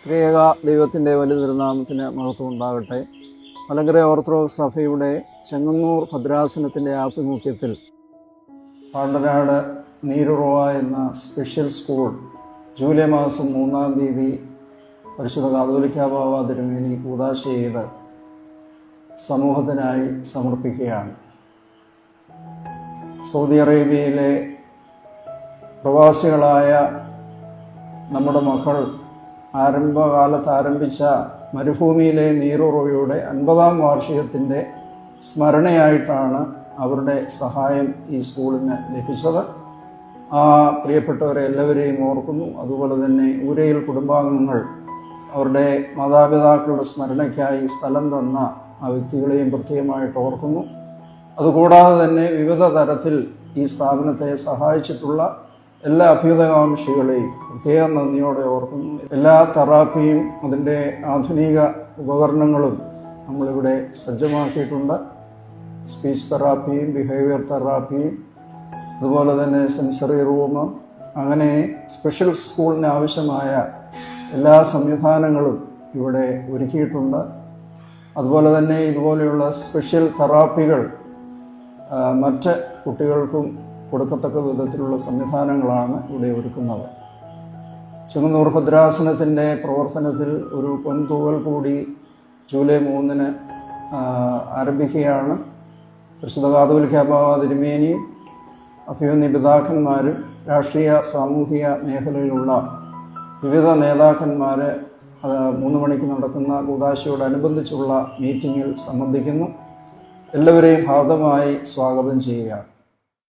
ത്രിയേക ദൈവത്തിൻ്റെ വലിയ തിരുനാമത്തിന് മഹത്വം ഉണ്ടാകട്ടെ. മലങ്കര ഓർത്തഡോക്സ് സഭയുടെ ചെങ്ങന്നൂർ ഭദ്രാസനത്തിൻ്റെ ആഭിമുഖ്യത്തിൽ പാണ്ടനാട് നീരുറവ എന്ന സ്പെഷ്യൽ സ്കൂൾ ജൂലൈ മാസം 3-ാം തീയതി പരിശുദ്ധ കാതോലിക്കാ ബാവ തിരുമേനി കൂദാശ ചെയ്ത് സമൂഹത്തിനായി സമർപ്പിക്കുകയാണ്. സൗദി അറേബ്യയിലെ പ്രവാസികളായ നമ്മുടെ മക്കൾ ആരംഭകാലത്ത് ആരംഭിച്ച മരുഭൂമിയിലെ നീരുറവയുടെ 50-ാം വാർഷികത്തിൻ്റെ സ്മരണയായിട്ടാണ് അവരുടെ സഹായം ഈ സ്കൂളിന് ലഭിച്ചത്. ആ പ്രിയപ്പെട്ടവരെ എല്ലാവരെയും ഓർക്കുന്നു. അതുപോലെ തന്നെ ഊരയിൽ കുടുംബാംഗങ്ങൾ അവരുടെ മാതാപിതാക്കളുടെ സ്മരണയ്ക്കായി സ്ഥലം തന്ന ആ വ്യക്തികളെയും പ്രത്യേകമായിട്ട് ഓർക്കുന്നു. അതുകൂടാതെ തന്നെ വിവിധ തരത്തിൽ ഈ സ്ഥാപനത്തെ സഹായിച്ചിട്ടുള്ള എല്ലാ അഭ്യുതകാംക്ഷികളെയും പ്രത്യേകം നന്ദിയോടെ ഓർക്കുന്നു. എല്ലാ തെറാപ്പിയും അതിൻ്റെ ആധുനിക ഉപകരണങ്ങളും നമ്മളിവിടെ സജ്ജമാക്കിയിട്ടുണ്ട്. സ്പീച്ച് തെറാപ്പിയും ബിഹേവിയർ തെറാപ്പിയും അതുപോലെ തന്നെ സെൻസറി റൂം, അങ്ങനെ സ്പെഷ്യൽ സ്കൂളിന് ആവശ്യമായ എല്ലാ സംവിധാനങ്ങളും ഇവിടെ ഒരുക്കിയിട്ടുണ്ട്. അതുപോലെ തന്നെ ഇതുപോലെയുള്ള സ്പെഷ്യൽ തെറാപ്പികൾ മറ്റ് കുട്ടികൾക്കും കൊടുക്കത്തക്ക വിധത്തിലുള്ള സംവിധാനങ്ങളാണ് ഇവിടെ ഒരുക്കുന്നത്. ചെങ്ങന്നൂർ ഭദ്രാസനത്തിൻ്റെ പ്രവർത്തനത്തിൽ ഒരു പൊൻതൂവൽ കൂടി ജൂലൈ 3-ന് ആരംഭിക്കുകയാണ്. പരിശുദ്ധ കാതോലിക്കാ ബാവ തിരുമേനിയും അഭിമന്യ പിതാക്കന്മാരും രാഷ്ട്രീയ സാമൂഹിക മേഖലയിലുള്ള വിവിധ നേതാക്കന്മാർ 3 മണിക്ക് നടക്കുന്ന കൂദാശയോടനുബന്ധിച്ചുള്ള മീറ്റിങ്ങിൽ സംബന്ധിക്കുന്നു. എല്ലാവരെയും ഹാർദമായി സ്വാഗതം ചെയ്യുകയാണ്.